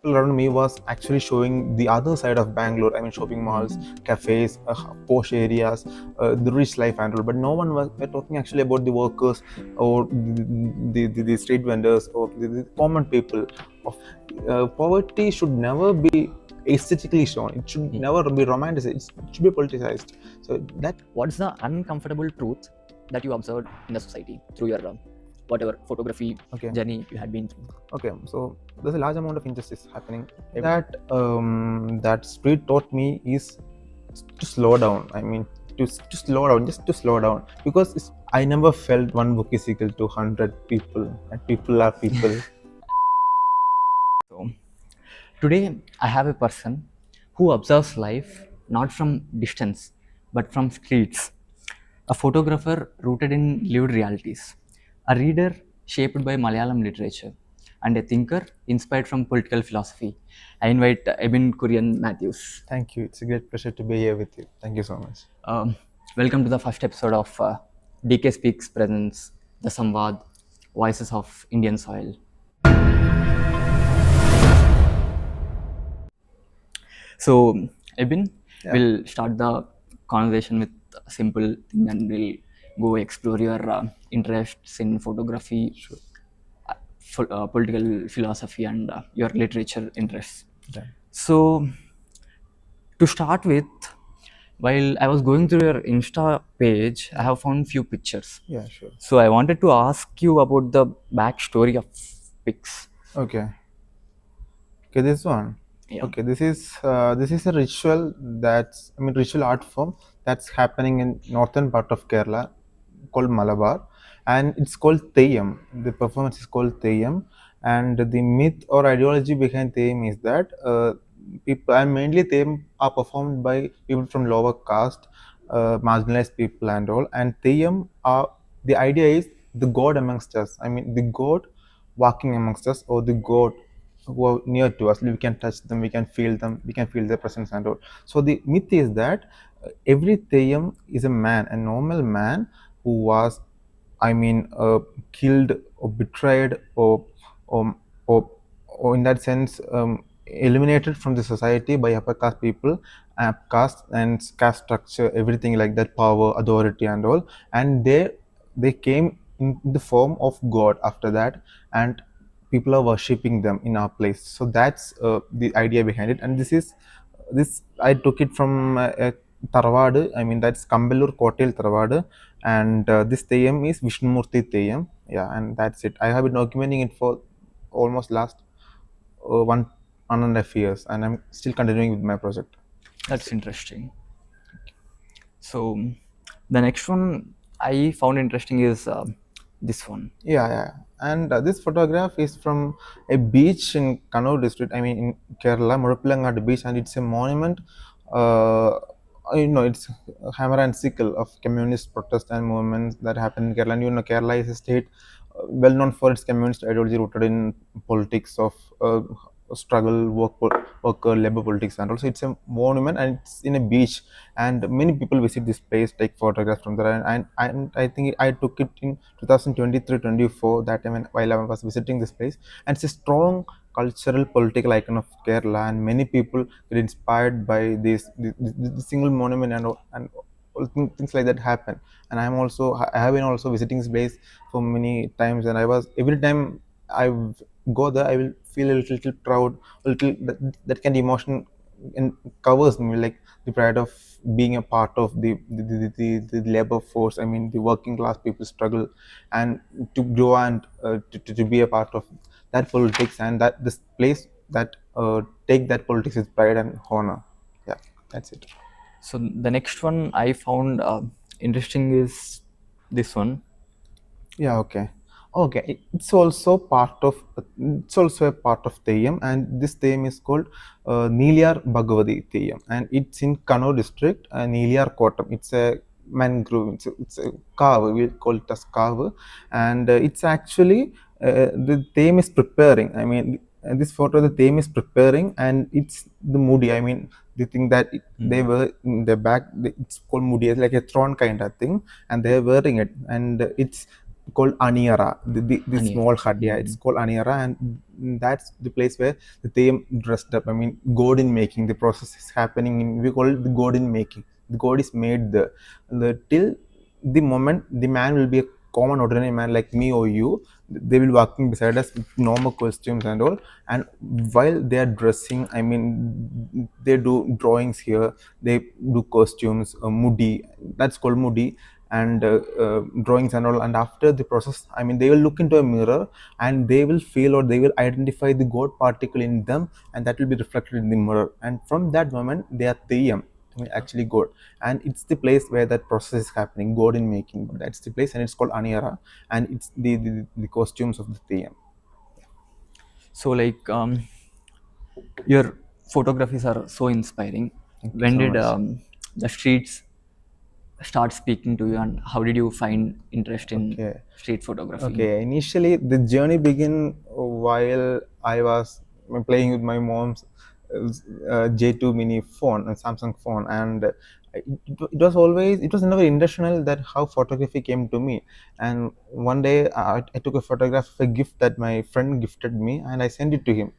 people around me was actually showing the other side of Bangalore. I mean, shopping malls, cafes, posh areas, the rich life and all. But no one was talking actually about the workers or the street vendors or the common people. Of poverty should never be aesthetically shown. It should never be romanticized. It should be politicized. So that. What's the uncomfortable truth that you observed in the society through your whatever photography journey you had been through? Okay, so there's a large amount of injustice happening. That that street taught me is to slow down. I mean, to slow down, just to slow down, because I never felt one book is equal to 100 people, and people are people. So today I have a person who observes life not from distance but from streets, a photographer rooted in lived realities, a reader shaped by Malayalam literature, and a thinker inspired from political philosophy. I invite Ebin Kurien Mathews. Thank you. It's a great pleasure to be here with you. Thank you so much. Welcome to the first episode of DK Speaks Presents, the Samvaad, Voices of Indian Soil. So, Ebin, we'll start the conversation with a simple thing and we'll go explore your interests in photography, political philosophy, and your literature interests. Okay. So, to start with, while I was going through your Insta page, I have found few pictures. Yeah, sure. So, I wanted to ask you about the backstory of pics. Okay, this one. Yeah. Okay, this is a ritual ritual art form that's happening in northern part of Kerala called Malabar, and it's called Theyyam. The performance is called Theyyam, and the myth or ideology behind Theyyam is that people, and mainly Theyyam are performed by people from lower caste, marginalized people and all. And Theyyam are, the idea is the God amongst us. I mean, the God walking amongst us, or the God who are near to us. We can touch them, we can feel them, we can feel their presence and all. So the myth is that every Theyyam is a man, a normal man who was, killed or betrayed or in that sense eliminated from the society by upper caste people, caste and caste structure, everything like that, power, authority and all. And they came in the form of God after that, and people are worshipping them in our place. So that's the idea behind it. And this I took it from Tharwad. I mean, that's Kamballur Kotel Tharwad, and this Theyyam is Vishnumurthy Theyyam. Yeah, and that's it. I have been documenting it for almost last 1.5 years, and I'm still continuing with my project. That's interesting. So the next one I found interesting is this one. Yeah. And this photograph is from a beach in Kannur district, I mean in Kerala, Murupilangad beach, and it's a monument. It's a hammer and sickle of communist protest and movements that happened in Kerala. And Kerala is a state well known for its communist ideology rooted in politics of struggle, worker, labor politics, and also it's a monument and it's in a beach, and many people visit this place, take photographs from there. And I think I took it in 2023-24, that time while I was visiting this place. And it's a strong cultural political icon of Kerala, and many people get inspired by this single monument and all things like that happen. And I have been also visiting this place for many times, and every time I go there, I will feel a little proud, a little that kind of emotion and covers me, like the pride of being a part of the labor force. I mean, the working class people struggle, and to grow and to be a part of that politics, and that this place that take that politics with pride and honor. Yeah, that's it. So the next one I found interesting is this one. Yeah. Okay, it's also a part of Theyyam, and this Theyyam is called Neeliyar Bhagavati Theyyam, and it's in Kannur district, Neeliyar Kotam. It's a mangrove, it's a carve, we call it as carve, and it's actually the Theyyam is preparing. I mean, this photo, the Theyyam is preparing, and it's the mudi. I mean, the thing that they were in the back, it's called mudi, it's like a throne kind of thing, and they're wearing it, and it's called Aniara, the Anya. small hut. Yeah, it's called Aniara, and that's the place where they dressed up. I mean, god in making. The process is happening in, we call it the god in making. The god is made there. Till the moment the man will be a common ordinary man like me or you, they will walking beside us with normal costumes and all. And while they are dressing, I mean, they do drawings here. They do costumes, mudi. That's called mudi, and drawings and all. And after the process, I mean, they will look into a mirror and they will feel or they will identify the god particle in them, and that will be reflected in the mirror. And from that moment, they are Theyyam, I mean, actually god. And it's the place where that process is happening, god in making. That's the place, and it's called Aniara, and it's the costumes of the Theyyam. So like your photographies are so inspiring. Thank you When so did much. the streets start speaking to you, and how did you find interest in Okay. street photography? Okay, initially the journey began while I was playing with my mom's J2 mini phone, a Samsung phone, and it was always, it was never intentional that how photography came to me. And one day I took a photograph of a gift that my friend gifted me, and I sent it to him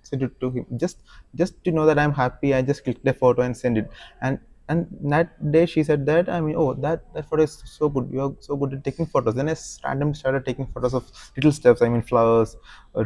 just to know that I'm happy. I just clicked the photo and sent it, and and that day she said that, I mean, oh, that photo is so good, you're so good at taking photos. Then I randomly started taking photos of little stuff, I mean, flowers,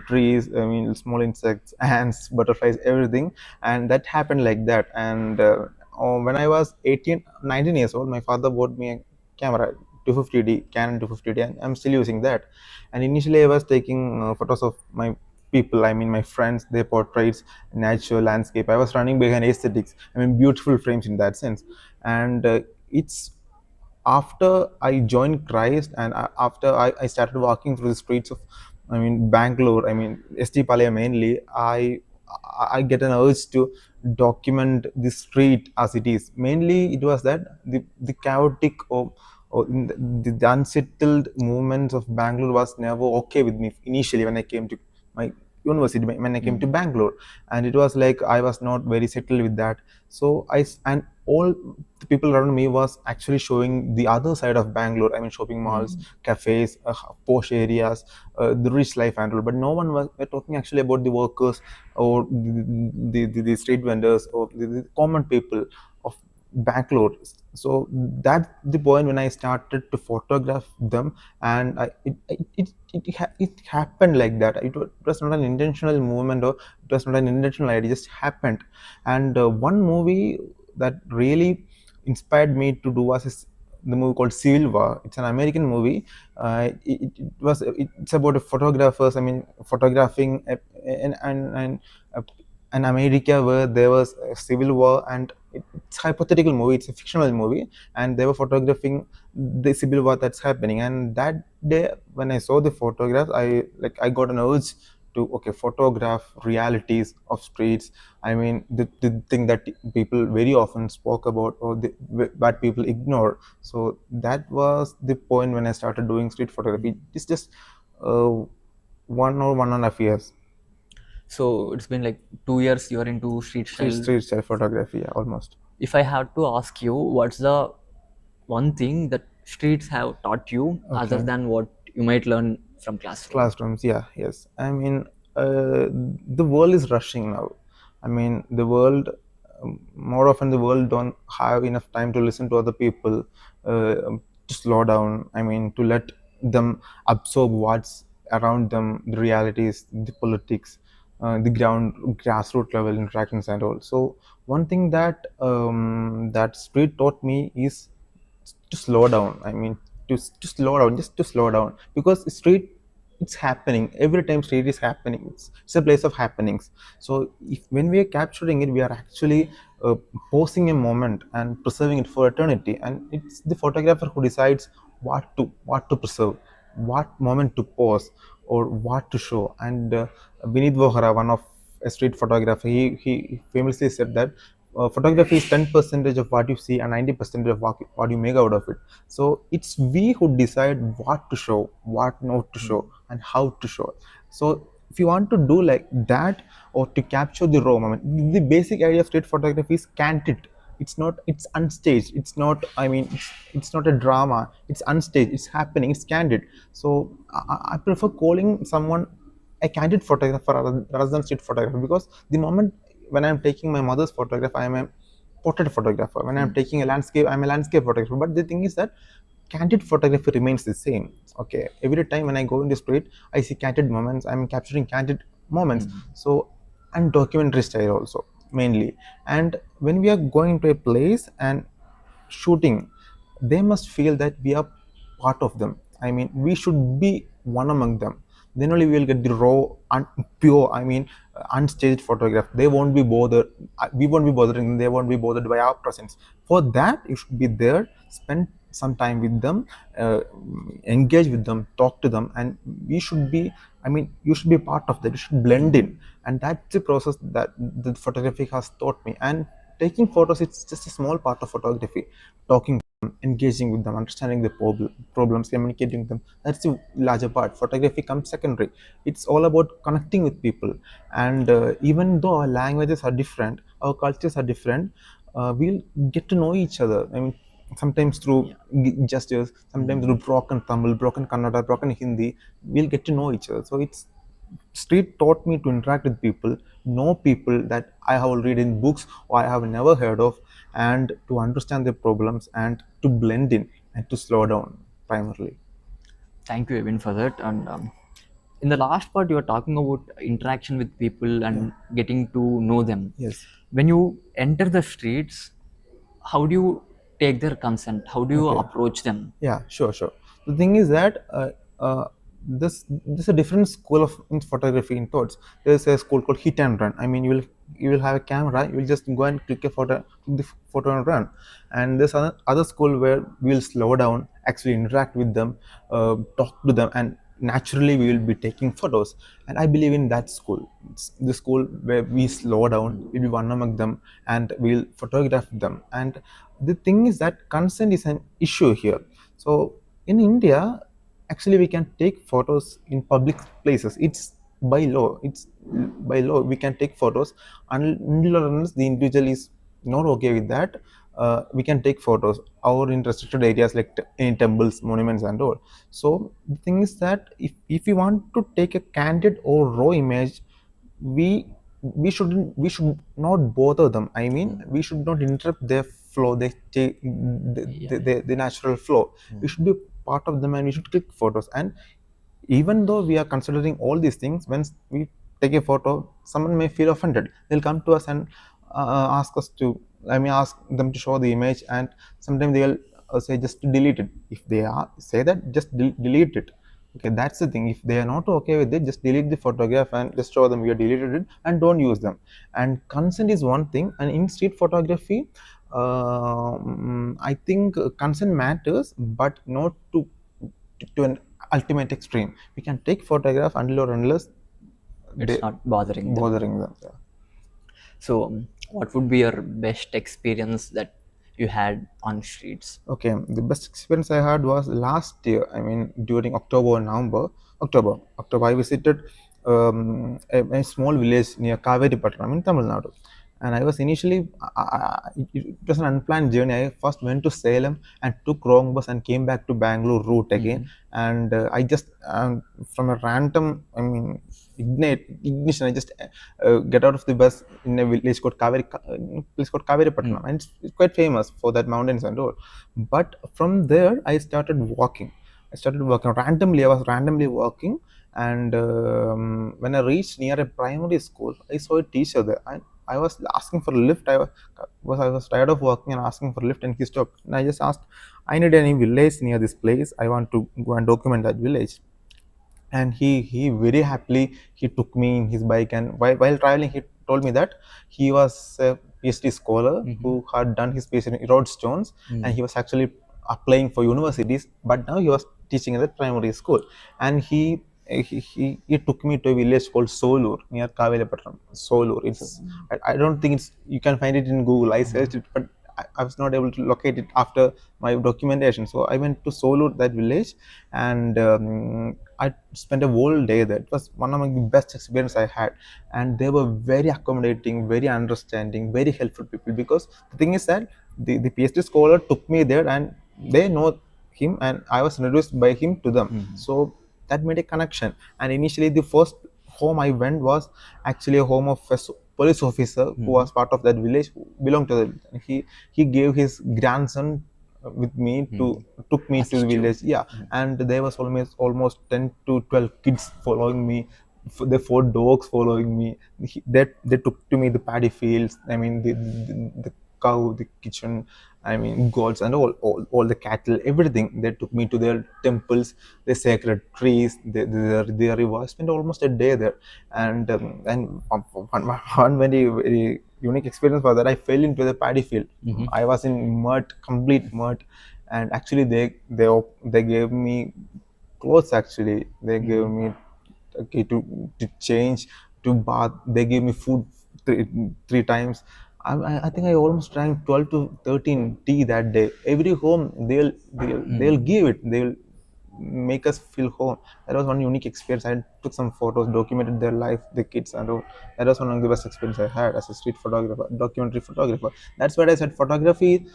trees, I mean, small insects, ants, butterflies, everything. And that happened like that. And when I was 18, 19 years old, my father bought me a camera, 250D, Canon 250D, and I'm still using that. And initially I was taking photos of my people, I mean, my friends, their portraits, nature, landscape. I was running behind aesthetics, I mean, beautiful frames in that sense. And it's after I joined Christ, and after I started walking through the streets of, I mean, Bangalore, I mean, ST Palaya mainly, I get an urge to document the street as it is. Mainly, it was that the chaotic or the unsettled movements of Bangalore was never okay with me initially when I came to my university, when I came to Bangalore. And it was like I was not very settled with that. So and all the people around me was actually showing the other side of Bangalore. I mean, shopping malls, cafes, posh areas, the rich life and all. But no one was were talking actually about the workers or the street vendors or the common people of Bangalore. So that's the point when I started to photograph them, and it happened like that. It was not an intentional movement, or it was not an intentional idea. It just happened. And one movie that really inspired me to do was the movie called Civil War. It's an American movie. It's about a photographers. I mean, photographing uh, an America where there was a civil war, and it's a hypothetical movie. It's a fictional movie, and they were photographing the civil war that's happening. And that day, when I saw the photographs, I got an urge to, okay, photograph realities of streets. I mean, the thing that people very often spoke about, or that people ignore. So that was the point when I started doing street photography. It's just uh, 1 or 1.5 years. So it's been like 2 years you're into street style. Street style photography, yeah, almost. If I have to ask you, what's the one thing that streets have taught you other Okay. than what you might learn from classroom? Classrooms, yeah, yes. I mean, the world is rushing now. I mean, the world, more often the world don't have enough time to listen to other people, to slow down. I mean, to let them absorb what's around them, the realities, the politics, the grassroots level interactions and all. So one thing that that street taught me is to slow down. I mean, to slow down, just to slow down, because street, it's happening every time. Street is happening. It's a place of happenings. So if when we are capturing it, we are actually pausing a moment and preserving it for eternity. And it's the photographer who decides what to preserve, what moment to pause, or what to show. And Vineet Vohra, one of a street photographer, he famously said that photography is 10% of what you see and 90% of what you make out of it. So it's we who decide what to show, what not to show, and how to show. So if you want to do like that, or to capture the raw moment, the basic idea of street photography is candid. It's unstaged. It's not, I mean, it's not a drama. It's unstaged. It's happening. It's candid. So I prefer calling someone a candid photographer rather than street photographer, because the moment when I'm taking my mother's photograph, I am a portrait photographer. When I'm taking a landscape, I'm a landscape photographer. But the thing is that candid photography remains the same. Okay, every time when I go in the street, I see candid moments. I'm capturing candid moments. So, and documentary style also mainly. And when we are going to a place and shooting, they must feel that we are part of them. I mean, we should be one among them. Then only we will get the raw, pure, I mean, unstaged photograph. They won't be bothered. We won't be bothering them. They won't be bothered by our presence. For that, you should be there, spend some time with them, engage with them, talk to them, and we should be. I mean, you should be part of that. You should blend in, and that's the process that the photography has taught me. And taking photos, it's just a small part of photography. Talking to them, engaging with them, understanding the problems, communicating with them, that's the larger part. Photography comes secondary. It's all about connecting with people. And even though our languages are different, our cultures are different, we'll get to know each other. I mean, sometimes through gestures, sometimes through broken Tamil, broken Kannada, broken Hindi, we'll get to know each other. So it's street taught me to interact with people, know people that I have read in books or I have never heard of, and to understand their problems and to blend in and to slow down primarily. Thank you, Ebin, for that. And in the last part, you were talking about interaction with people and getting to know them. Yes. When you enter the streets, how do you take their consent? How do you Okay. approach them? Yeah, sure, sure. The thing is that this is a different school of in photography in thoughts. There's a school called hit and run. I mean, you will have a camera, you will just go and click a photo, click the photo and run. And there's other school where we will slow down, actually interact with them, talk to them, and naturally we will be taking photos. And I believe in that school. It's the school where we slow down, we'll be one among them, and we'll photograph them. And the thing is that consent is an issue here. So in India, actually we can take photos in public places. It's by law. It's by law we can take photos until or unless the individual is not okay with that. We can take photos or in restricted areas like in temples, monuments, and all. So the thing is that if you want to take a candid or raw image, we should not bother them. I mean, we should not interrupt their flow, the natural flow. We should be part of them and we should click photos. And even though we are considering all these things, when we take a photo, someone may feel offended. They'll come to us and ask us to, I mean, ask them to show the image, and sometimes they will say just to delete it. If they say that, just delete it. Okay, that's the thing. If they are not okay with it, just delete the photograph and just show them we have deleted it and don't use them. And consent is one thing. And in street photography, I think consent matters, but not to an ultimate extreme. We can take photograph until or unless It's not bothering them. bothering them. Yeah. So, what would be your best experience that you had on streets? Okay, the best experience I had was last year. I mean, during October and November. October, I visited a small village near Kaveripatnam in Tamil Nadu. And I was initially, it was an unplanned journey. I first went to Salem and took wrong bus and came back to Bangalore route again. And I just, from a random, I mean, ignition, I just get out of the bus in a village called Kaveripatnam. And it's quite famous for that mountains and all. But from there, I started walking. Randomly. I was randomly walking, and when I reached near a primary school, I saw a teacher there. And I was asking for a lift. I was tired of walking and asking for a lift, and he stopped. And I just asked, I need any village near this place. I want to go and document that village. And he very happily he took me in his bike, and while traveling he told me that he was a PhD scholar who had done his PhD in road stones, and he was actually applying for universities, but now he was teaching at the primary school. And he took me to a village called Solur near Kavelapatnam. Solur. I don't think it's, you can find it in Google. I searched it, but I was not able to locate it after my documentation. So I went to Solur, that village, and I spent a whole day there. It was one of the best experience I had, and they were very accommodating, very understanding, very helpful people. Because the thing is that the PhD scholar took me there, and they know him, and I was introduced by him to them. So that made a connection. And initially, the first home I went was actually a home of a police officer who was part of that village, who belonged to the village. And he gave his grandson with me to took me to the Assist you. village. Yeah, and there was almost 10 to 12 kids following me. The 4 dogs following me. They took to me the paddy fields. I mean the cow, the kitchen, I mean gods, and all the cattle, everything. They took me to their temples, their sacred trees, their river. I spent almost a day there. And one very unique experience was that I fell into the paddy field. I was in mud, complete mud. And actually they gave me clothes. Actually they gave me, okay, to change, to bath. They gave me food three times. I think I almost drank 12 to 13 tea that day. Every home they'll give it. They'll make us feel home. That was one unique experience. I took some photos, documented their life, the kids, and all. That was one of the best experience I had as a street photographer, documentary photographer. That's what I said. Photography.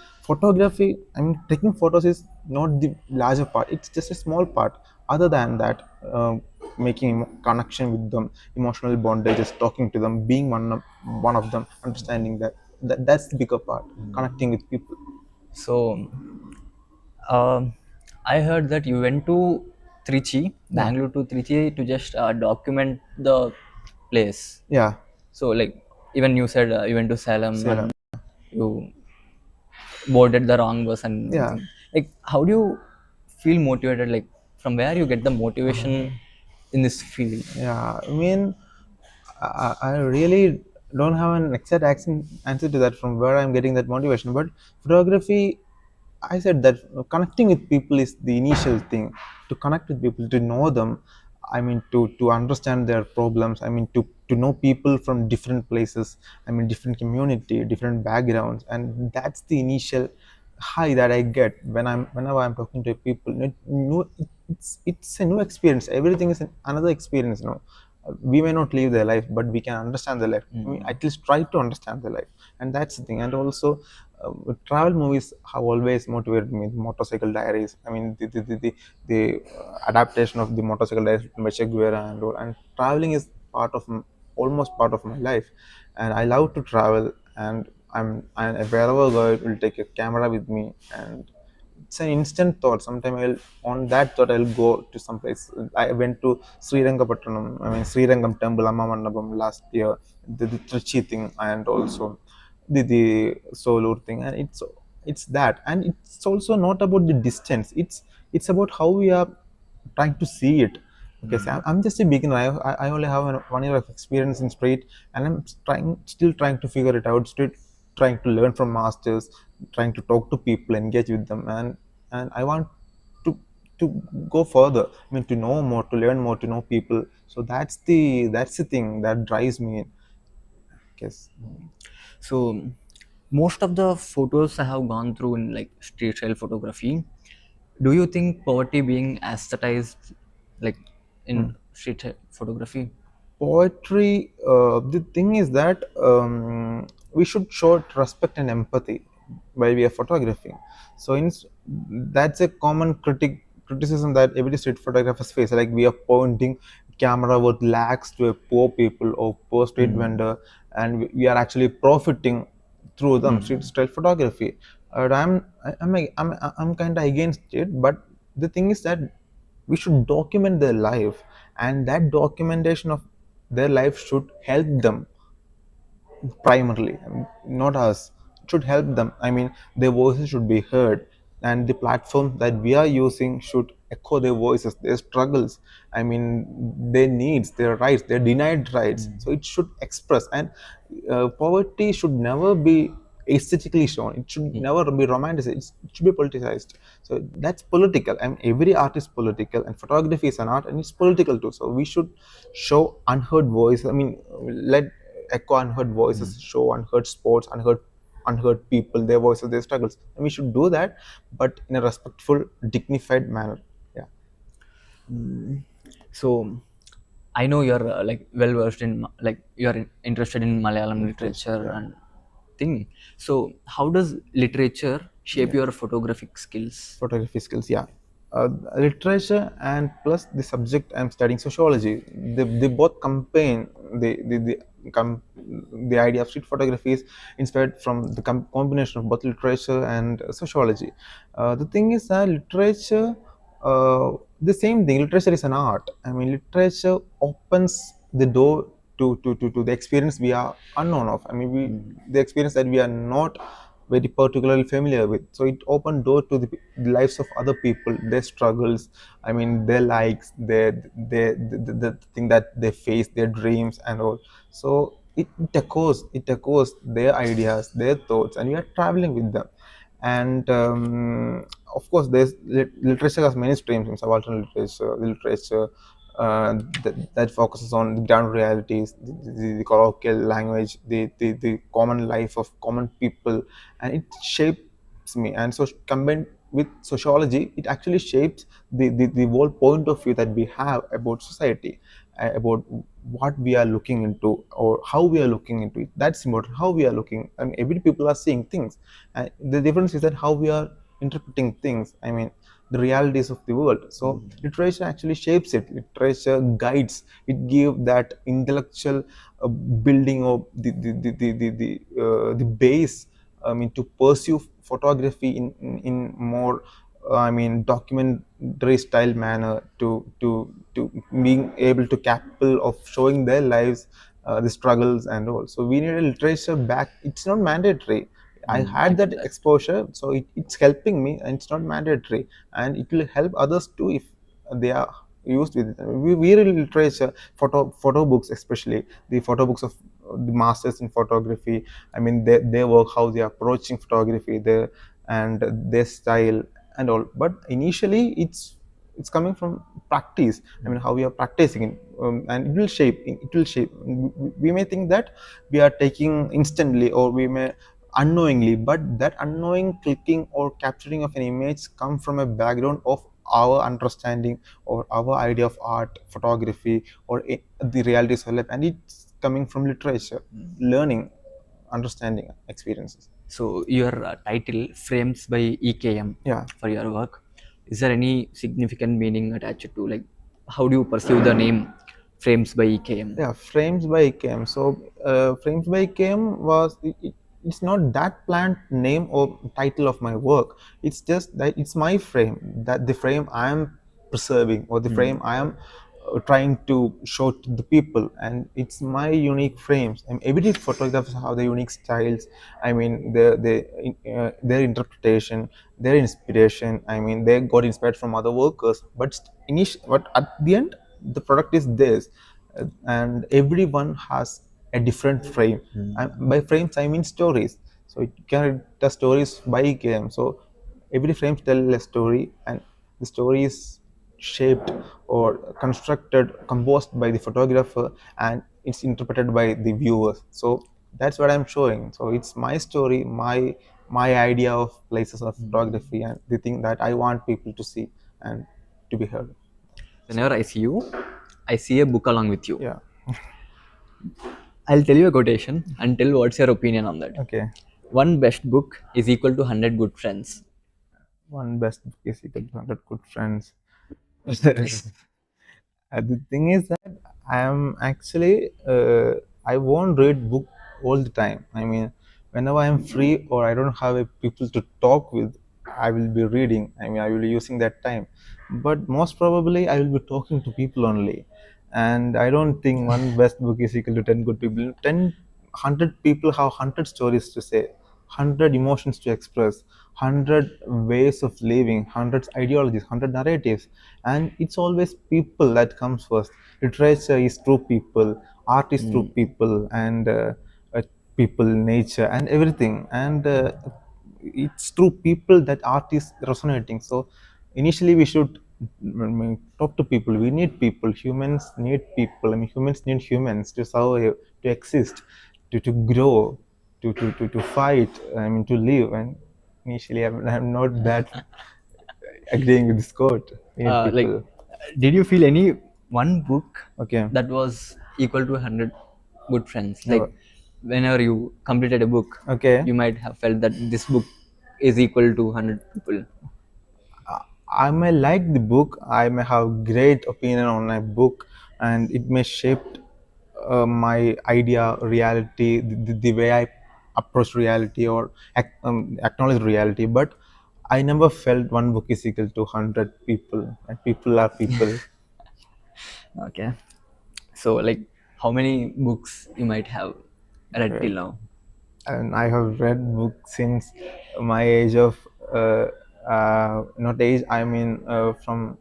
I mean, taking photos is not the larger part. It's just a small part. Other than that, making connection with them, emotional bondages, talking to them, being one of them, understanding that's the bigger part. Connecting with people. So, I heard that you went to Trichy, Yeah, Bangalore to Trichy to just document the place. yeah. So, like, even you said you went to Salem Salem. and you boarded the wrong bus and Yeah. everything. Like, how do you feel motivated? Like, from where you get the motivation in this field? Yeah, I mean, I really don't have an exact answer to that from where I'm getting that motivation. But photography, I said that connecting with people is the initial thing. To connect with people, to know them, I mean, to understand their problems. I mean, to know people from different places. I mean, different community, different backgrounds, and that's the initial high that I get whenever I'm talking to people. It's a new experience. Everything is another experience. We may not live their life, but we can understand their life. I mean, at least try to understand their life, and that's the thing. And also, travel movies have always motivated me. The Motorcycle Diaries. I mean, the adaptation of the Motorcycle Diaries by Che Guevara and all. And traveling is almost part of my life, and I love to travel. And wherever I go, I will take a camera with me, and it's an instant thought. Sometimes on that thought I'll go to some place. I went to Srirangapattanam, I mean Srirangam Temple, Amma Mandapam last year, the Trichy thing, and also the Solur thing, and it's that, and it's also not about the distance. It's about how we are trying to see it. Okay, so I'm just a beginner. I only have 1 year of experience in street, and I'm still trying to figure it out. Still trying to learn from masters, trying to talk to people, engage with them, and I want to to go further. I mean, to know more, to learn more, to know people. So that's the thing that drives me. I guess. So, most of the photos I have gone through in like street style photography, do you think poverty being aestheticized like in street style photography? Poetry, the thing is that we should show respect and empathy while we are photographing. So that's a common criticism that every street photographers face. Like, we are pointing camera worth lakhs to a poor people or poor street vendor, and we are actually profiting through them. Street style photography. I'm kind of against it, but the thing is that we should document their life, and that documentation of their life should help them primarily, not us. It should help them. I mean, their voices should be heard, and the platform that we are using should echo their voices, their struggles. I mean, their needs, their rights, their denied rights. So it should express. And poverty should never be aesthetically shown. It should never be romanticized. It should be politicized. So that's political. I mean, every art is political, and photography is an art, and it's political too. So we should show unheard voice. I mean, let echo unheard voices, show unheard sports, unheard people, their voices, their struggles. And we should do that, but in a respectful, dignified manner. Yeah. So I know you're like well versed in like you're interested in Malayalam Literature, literature yeah. and thing. So how does literature shape Yeah. your photographic skills? Photography skills, yeah. Literature and plus the subject I'm studying, sociology, they both combine the idea of street photography is inspired from the combination of both literature and sociology. The thing is that literature, the same thing, literature is an art. I mean, literature opens the door to the experience we are unknown of. I mean, the experience that we are not very particularly familiar with. So it opened door to the lives of other people, their struggles. I mean, their likes, the thing that they face, their dreams and all. So it echoes their ideas, their thoughts, and we are traveling with them. And of course, literature has many streams in subaltern literature that focuses on the ground realities, the colloquial language, the common life of common people, and it shapes me. And so, combined with sociology, it actually shapes the whole point of view that we have about society, about what we are looking into or how we are looking into it. That's important. How we are looking, and every people are seeing things. And the difference is that how we are interpreting things. I mean, the realities of the world. So literature actually shapes it. Literature guides. It gives that intellectual building of the base. I mean, to pursue photography in more, I mean, documentary style manner, to being able to capable of showing their lives, the struggles and all. So we need a literature back. It's not mandatory. I I had get that that. exposure, so it's helping me, and it's not mandatory, and it will help others too if they are used with it. We read literature, photo books, especially the photo books of the masters in photography. I mean, their work, how they are approaching photography, and their style and all. But initially, it's coming from practice. I mean, how we are practicing it, and it will shape. It will shape. We may think that we are taking instantly, or we may unknowingly, but that unknowing clicking or capturing of an image come from a background of our understanding or our idea of art, photography, or the realities of life, and it's coming from literature, learning, understanding, experiences. So your title frames by EKM Yeah. for your work, is there any significant meaning attached to, like, how do you perceive the name frames by EKM? Yeah, frames by Cam. So frames by Cam it's not that planned name or title of my work. It's just that it's my frame, that the frame I am preserving, or the frame I am trying to show to the people, and it's my unique frames. And every photographers have the unique styles. I mean, their interpretation, their inspiration. I mean, they got inspired from other workers, but at the end, the product is theirs. And everyone has a different frame. And by frames, I mean stories. So it can tell stories by game. So every frame tells a story, and the story is shaped or constructed, composed by the photographer, and it's interpreted by the viewers. So that's what I'm showing. So it's my story, my idea of places of photography, and the thing that I want people to see and to be heard. Whenever I see you, I see a book along with you. Yeah. I'll tell you a quotation and tell what's your opinion on that. Okay. One best book is equal to 100 good friends. One best book is equal to 100 good friends. The thing is that I am actually, I won't read book all the time. I mean, whenever I am free or I don't have a people to talk with, I will be reading. I mean, I will be using that time. But most probably, I will be talking to people only. And I don't think one best book is equal to 10 good people. 100 people have 100 stories to say, 100 emotions to express, 100 ways of living, 100 ideologies, 100 narratives. And it's always people that comes first. Literature is through people, art is through people, and people, nature, and everything. And it's through people that art is resonating. So initially, we should, I mean, talk to people. We need people. Humans need people. I mean, humans need humans to survive, to exist, to grow, to fight. I mean, to live. And initially, I'm not that agreeing with this quote. We need Like, people. did you feel any? one book Okay. that was equal to 100 good friends. Oh, Like whenever you completed a book, okay. you might have felt that this book is equal to 100 people. I may like the book, I may have great opinion on a book, and it may shape my idea, reality, the way I approach reality or acknowledge reality. But I never felt one book is equal to 100 people, and people are people. Okay. So like how many books you might have read till Right? now? And I have read books since my age of not age. I mean, from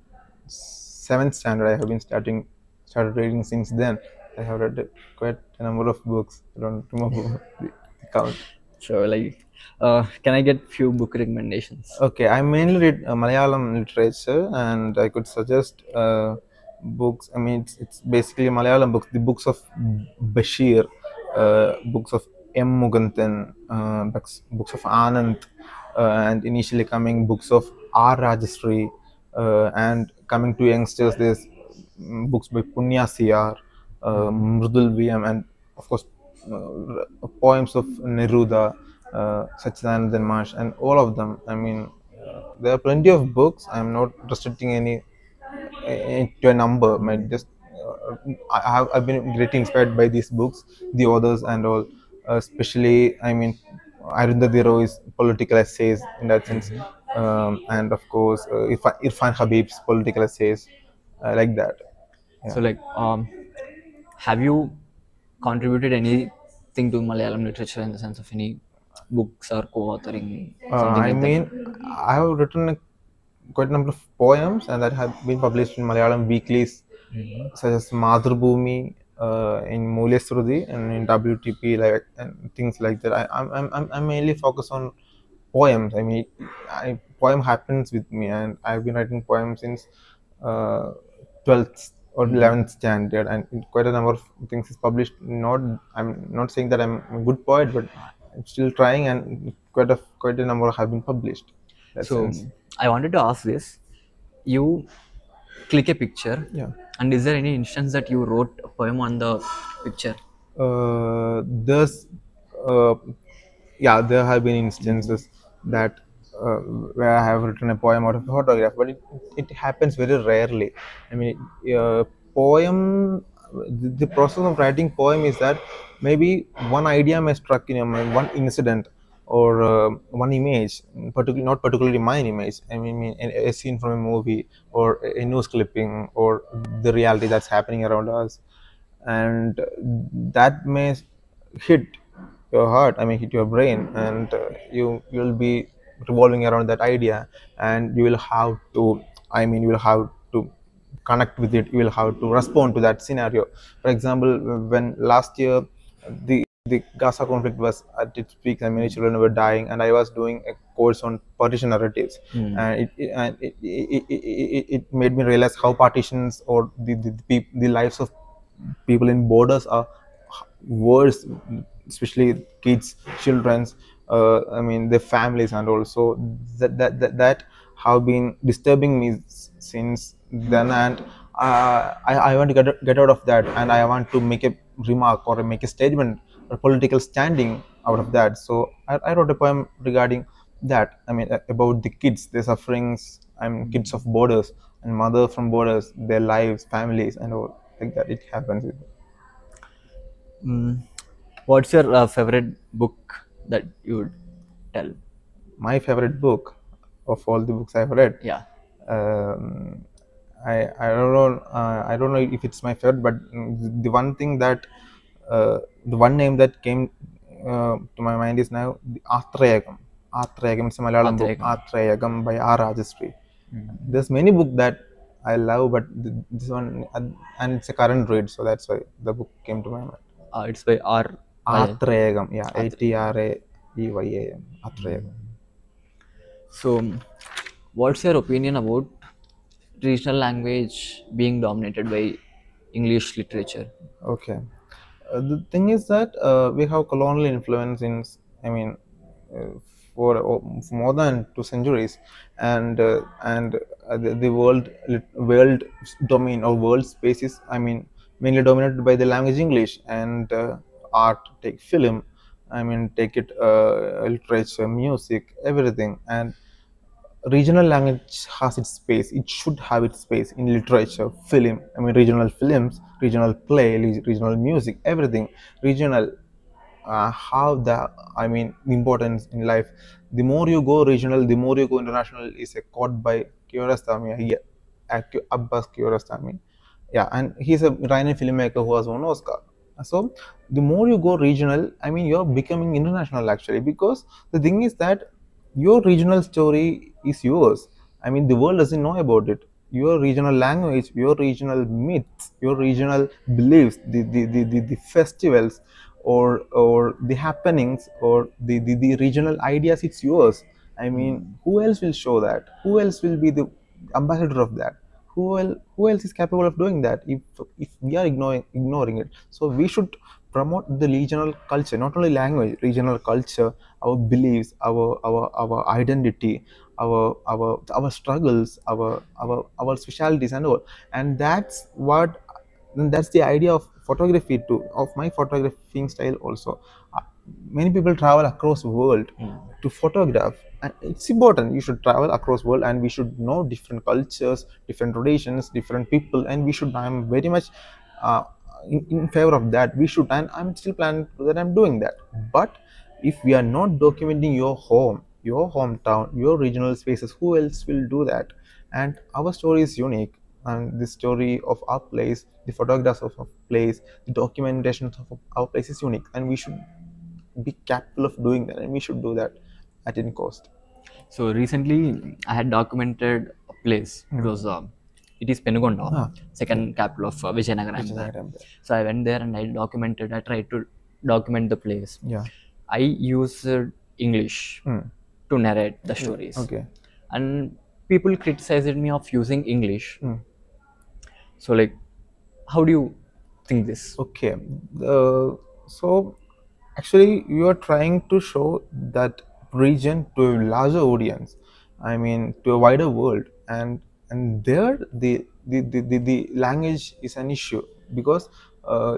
seventh standard. I have been started reading since then. I have read quite a number of books. I don't remember the count. So like can I get few book recommendations? Okay, I mainly read Malayalam literature, and I could suggest books. I mean, it's basically Malayalam books, the books of Bashir, books of M. Mugantan, books of Anand, and initially coming books of R. Rajastri, and coming to youngsters, there's books by Punya CR, Mrudul VM, and of course, poems of Neruda, Sachidanand Marsh, and all of them. I mean, there are plenty of books. I'm not restricting any to a number. My just I've been greatly inspired by these books, the authors and all. Especially, I mean, Arundhati Roy's political essays in that sense, and of course, Irfan Habib's political essays, like that. So Yeah. like have you contributed anything to Malayalam literature in the sense of any books or co-authoring, something I like that? mean, I have written quite a number of poems, and that have been published in Malayalam weeklies such as Madhrubhumi, in Mulyasruthi, and in WTP, like and things like that. I'm mainly focused on poems. I mean, poem happens with me, and I've been writing poems since uh, 12th or 11th standard, and quite a number of things is published. Not I'm not saying that I'm a good poet, but I'm still trying, and quite a number have been published. In that So sense. I wanted to ask this. You click a picture, Yeah. and is there any instance that you wrote a poem on the picture? There's yeah, there have been instances that where I have written a poem out of a photograph, but it happens very rarely. I mean, poem, the process of writing poem is that maybe one idea may struck in your mind, one incident or one image, particularly not particularly mine image. I mean, a scene from a movie or a news clipping or the reality that's happening around us, and that may hit your heart, I mean hit your brain, and you'll be revolving around that idea, and you will have to, I mean you will have to connect with it, you will have to respond to that scenario. For example, when last year the Gaza conflict was at its peak and many children were dying, and I was doing a course on partition narratives, and it made me realize how partitions or the lives of people in borders are worse, especially kids, children's, I mean their families, and also that have been disturbing me since then, and I want to get out of that, and I want to make a remark or make a statement, a political standing out of that. So I wrote a poem regarding that. I mean, about the kids, their sufferings. I'm kids of borders and mother from borders, their lives, families, and all like that. It happens. Mm. What's your favorite book that you would tell? My favorite book of all the books I've read. Yeah. Um, I don't know if it's my favorite, but the one thing that the one name that came to my mind is now the Atrayagam. Atrayagam is a Malayalam book. Atrayagam. Atrayagam by R. Rajastri. There's many books that I love, but this one, and it's a current read, so that's why the book came to my mind. It's by R. Vaya. Atrayagam, yeah, Atrayam, Atrayagam. So, what's your opinion about regional language being dominated by English literature? Okay. The thing is that we have colonial influence in, I mean, uh, for more than 2 centuries, and the world domain or world space is, I mean, mainly dominated by the language English, and art, take film, I mean, take it, literature, music, everything. And regional language has its space. It should have its space in literature, film. I mean, regional films, regional play, regional music, everything. Regional have the, I mean, importance in life. The more you go regional, the more you go international, is a quote by Kiarostami, Abbas Kiarostami. Yeah, and he's a Iranian filmmaker who has won Oscar. So the more you go regional, I mean, you're becoming international actually, because the thing is that your regional story is yours. I mean, the world doesn't know about it. Your regional language, your regional myths, your regional beliefs, the festivals, or the happenings, or the regional ideas, it's yours. I mean, who else will show that? Who else will be the ambassador of that? Who else is capable of doing that if we are ignoring it? So we should promote the regional culture, not only language, regional culture, our beliefs, our identity, our struggles, our specialities and all. And that's what, and that's the idea of photography too, of my photographing style also. Uh, Many people travel across the world to photograph, and it's important. You should travel across world, and we should know different cultures, different traditions, different people, and we should, I'm very much uh, in favor of that. We should, and I'm still planning to that, I'm doing that. But if we are not documenting your home, your hometown, your regional spaces, who else will do that? And our story is unique, and the story of our place, the photographs of our place, the documentation of our place is unique, and we should be capable of doing that, and we should do that at any cost. So recently, I had documented a place. It is Penugonda, Ah, second capital of Vijayanagara which is Empire. that I'm there. So I went there and I documented. I tried to document the place. Yeah. I used English to narrate the stories, Okay. and people criticized me of using English. So like, how do you think this? Okay. So actually, you are trying to show that region to a larger audience. I mean, to a wider world, and there the language is an issue, because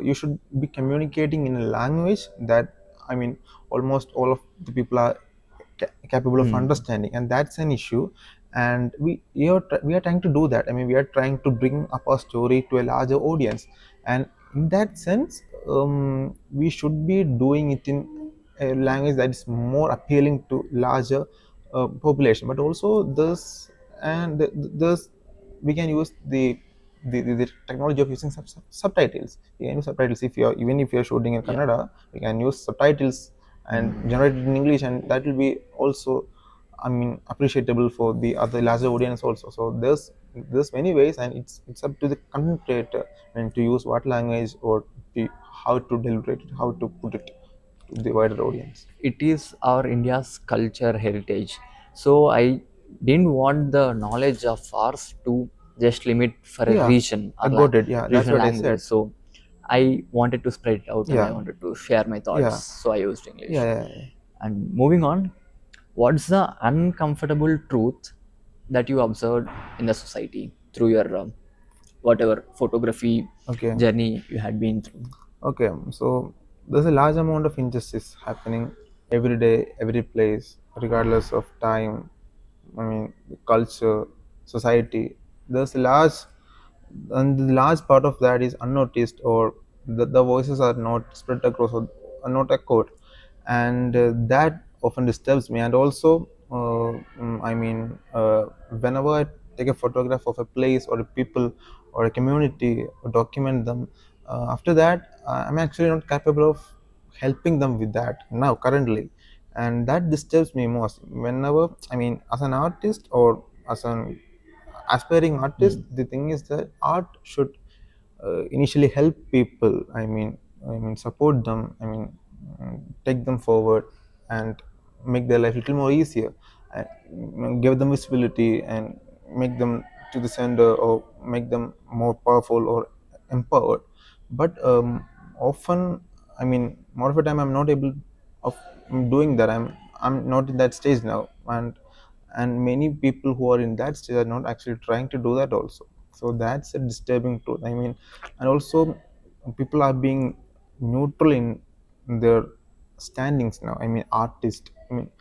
you should be communicating in a language that, I mean, almost all of the people are capable of understanding, and that's an issue. And we are trying to do that. I mean, we are trying to bring up our story to a larger audience, and in that sense, we should be doing it in a language that is more appealing to larger population. But also this, and this, we can use the technology of using subtitles. We can use subtitles. If you're, even if you're shooting in Yeah. Kannada, we can use subtitles and generate it in English, and that will be also, I mean, appreciable for the other larger audience also. So there's many ways, and it's up to the content creator and to use what language, or how to deliberate it, how to put it to the wider audience. It is our India's culture heritage. So I didn't want the knowledge of ours to just limit for a Yeah, region I or got it. Yeah, that's regional what I language. said. So I wanted to spread it out and I Yeah, wanted to share my thoughts. yeah, So I used English. yeah. And moving on, what's the uncomfortable truth that you observed in the society through your whatever photography Okay. journey you had been through? Okay, so there's a large amount of injustice happening every day, every place, regardless of time. I mean, culture, society. There's a large, and the large part of that is unnoticed, or the voices are not spread across, or are not echoed, and that often disturbs me. And also, I mean, whenever I take a photograph of a place or a people or a community, or document them, after that, I'm actually not capable of helping them with that now currently, and that disturbs me most. Whenever, I mean, as an artist or as an aspiring artist, the thing is that art should initially help people. I mean, support them. I mean, take them forward and make their life a little more easier, and give them visibility, and make them to the center, or make them more powerful or empowered. But often, I mean, more of the time, I'm not able of doing that. I'm not in that stage now, and many people who are in that stage are not actually trying to do that also. So that's a disturbing truth. I mean, and also people are being neutral in their standings now. I mean, artists, I mean,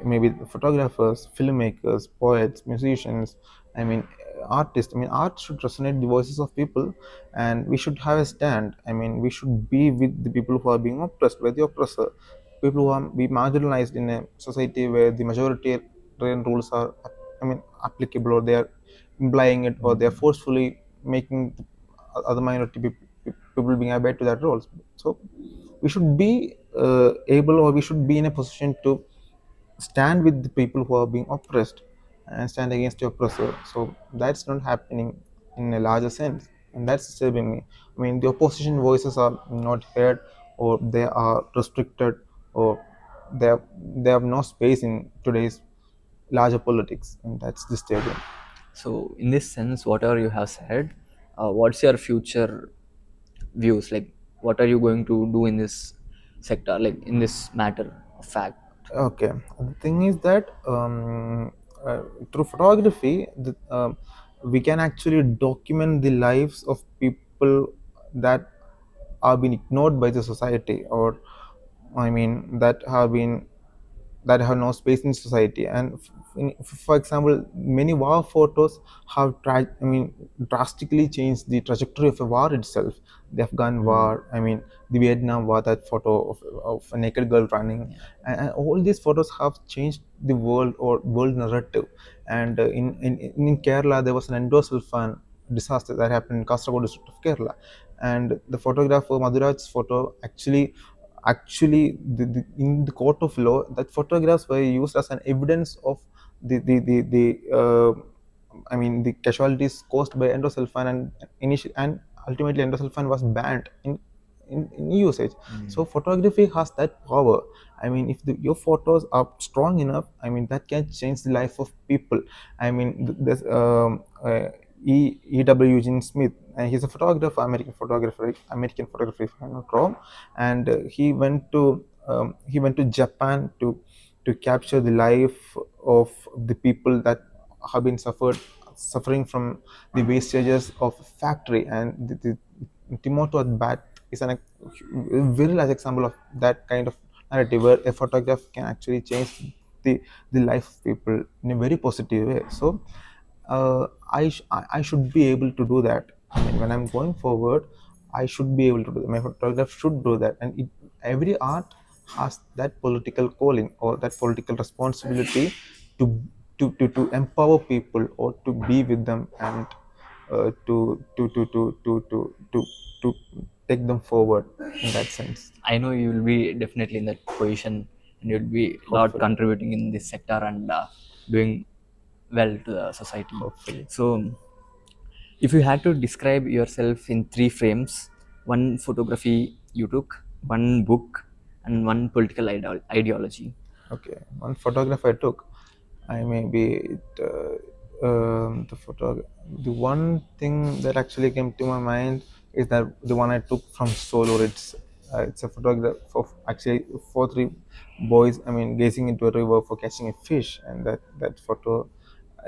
maybe photographers, filmmakers, poets, musicians. I mean, artists. I mean, art should resonate the voices of people, and we should have a stand. I mean, we should be with the people who are being oppressed by the oppressor, people who are be marginalized in a society where the majoritarian rules are, I mean, applicable, or they are implying it, or they are forcefully making the other minority people being obeyed to that rules. So we should be able, or we should be in a position to stand with the people who are being oppressed and stand against the oppressor. So that's not happening in a larger sense, and that's disturbing me. I mean, the opposition voices are not heard, or they are restricted, or they have no space in today's larger politics, and that's disturbing. So, in this sense, whatever you have said, what's your future views? Like, what are you going to do in this sector, like in this matter of fact? Okay, the thing is that through photography, we can actually document the lives of people that are being ignored by the society, or I mean, that have no space in society. And for example, many war photos have I mean, drastically changed the trajectory of a war itself. The Afghan war, I mean, the Vietnam war, that photo of a naked girl running, and all these photos have changed the world, or world narrative. And in Kerala, there was an endosulfan disaster that happened in Kasaragod district of Kerala, and the photographer Madhuraj's photo actually in the court of law, that photographs were used as an evidence of the I mean, the casualties caused by endosulfan, and and ultimately endosulfan was banned in usage. So photography has that power. I mean, if your photos are strong enough, I mean, that can change the life of people. I mean, there's E.W. Eugene Smith, and he's a photographer, American photographer, if I'm not wrong. And he went to Japan to capture the life of the people that have been suffering from the wastages of factory. And the Timothy Bat is a very large example of that kind of narrative, where a photograph can actually change the life of people in a very positive way. So I should be able to do that. I mean, when I'm going forward, I should be able to do that. My photograph should do that, and every art has that political calling, or that political responsibility to to empower people, or to be with them, and to take them forward in that sense. I know you will be definitely in that position, and you'll be a lot Hopefully, contributing in this sector and doing well to the society. hopefully. So, if you had to describe yourself in three frames, one photography you took, one book, and one political ideology. Okay, one photograph I took. I maybe the photo. The one thing that actually came to my mind is that the one I took from Solo. It's a photograph of actually four three boys. I mean, gazing into a river for catching a fish, and that photo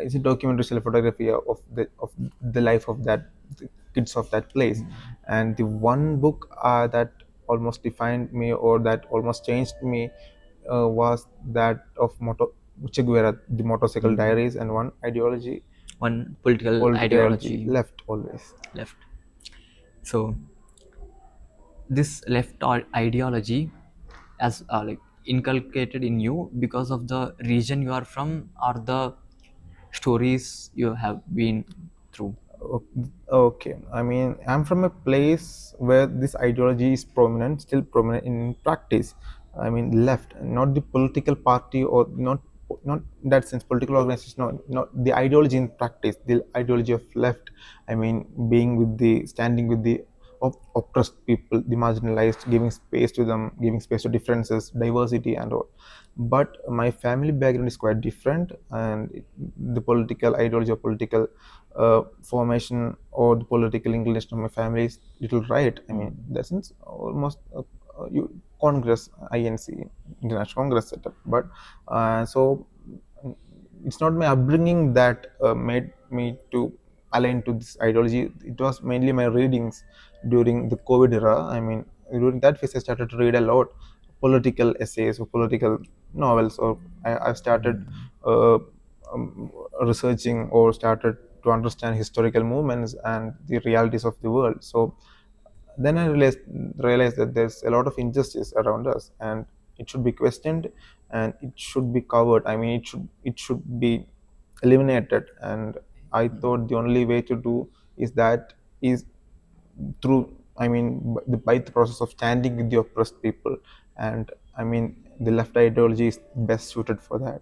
is a documentary style photography of the life of the kids of that place. And the one book that almost defined me, or that almost changed me, was that of Che Guevara, the Motorcycle Diaries. And one ideology, One political political ideology, ideology left always. left. So, this left ideology as like inculcated in you because of the region you are from or the stories you have been through. O- Okay, I mean, I'm from a place where this ideology is prominent, still prominent in practice. I mean, left, not the political party, or not in that sense, political organization, not the ideology in practice, the ideology of left. I mean, being with standing with the oppressed people, the marginalized, giving space to them, giving space to differences, diversity, and all. But my family background is quite different, and the political ideology or political formation, or the political inclination of my family is little right. I mean, in that sense, almost Congress, INC, International Congress setup. But so it's not my upbringing that made me to align to this ideology. It was mainly my readings during the COVID era. I mean, during that phase, I started to read a lot political essays or political novels, or I started uh, researching or started to understand historical movements and the realities of the world. So then I realized that there's a lot of injustice around us, and it should be questioned, and it should be covered. I mean, it should be eliminated. And I thought the only way to do is through, I mean, by the process of standing with the oppressed people. And I mean, the left ideology is best suited for that,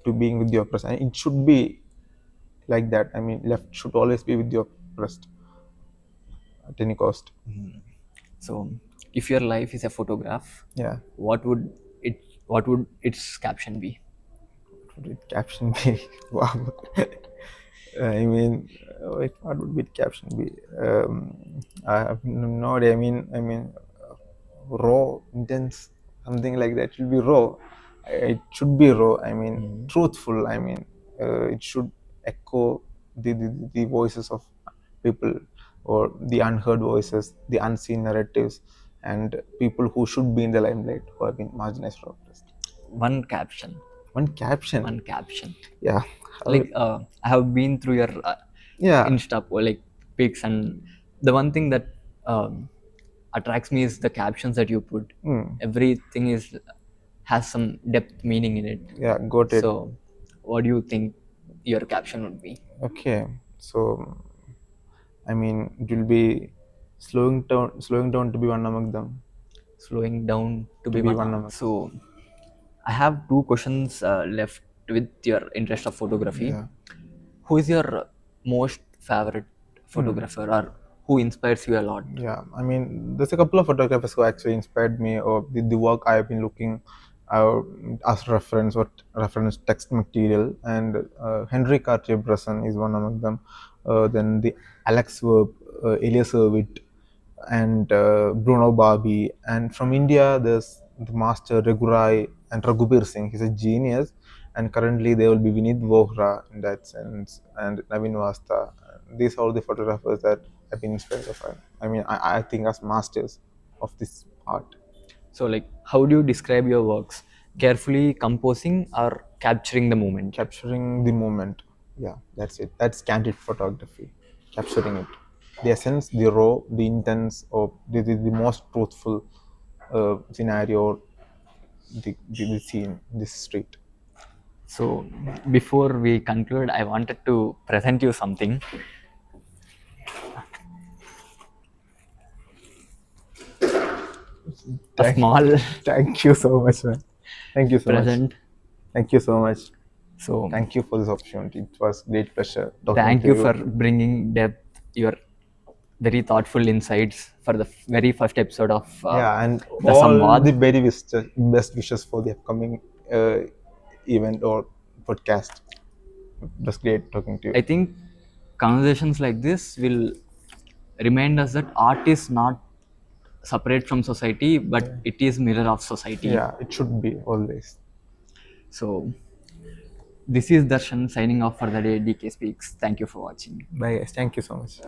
to being with the oppressed, and it should be like that. I mean, left should always be with the oppressed at any cost. So, if your life is a photograph, Yeah. what would it? What would its caption be? What would caption be? Wow. I mean, what would be caption be? I have no idea. I mean, raw, intense, something like that. It should be raw. It should be raw. I mean, truthful. I mean, it should echo the voices of people, or the unheard voices, the unseen narratives, and people who should be in the limelight, who have been marginalized or oppressed. One caption. One caption. One caption. Yeah. Like I have been through your Yeah. Insta or like pics, and the one thing that attracts me is the captions that you put. Everything has some depth meaning in it. Yeah, got it. So, what do you think your caption would be? Okay, so I mean, it will be slowing down to be one among them. Slowing down to be be one. one among. So, I have two questions left with your interest of photography. Yeah. Who is your most favorite photographer, or who inspires you a lot? Yeah, I mean, there's a couple of photographers who actually inspired me, or the work I've been looking as reference or reference text material. And Henry Cartier-Bresson is one among them. Then the Alex Verb, Elias Erwitt, and Bruno Barbie. And from India, there's the master Raghurai and Raghubir Singh. He's a genius. And currently, there will be Vinit Vohra in that sense, and Navin Vasta. These are all the photographers that have been inspired by. I mean, I think as masters of this art. So, like, how do you describe your works? Carefully composing or capturing the moment? Capturing the moment. Yeah, that's it. That's candid photography. Capturing it. The essence, the raw, the intense, or the most truthful scenario, the scene, this street. So, before we conclude, I wanted to present you something. A small Thank you so much, man. Thank you so present. much. Thank you so much. So, Thank you for this opportunity. It was great pleasure talking thank to you for bringing depth, your very thoughtful insights for the very first episode of yeah, and the all Samvaad. the very best wishes for the upcoming event or podcast. It was great talking to you. I think conversations like this will remind us that art is not separate from society, but it is mirror of society. Yeah, it should be always. So, this is Darshan signing off for the day. DK Speaks. Thank you for watching. Bye, guys. Thank you so much.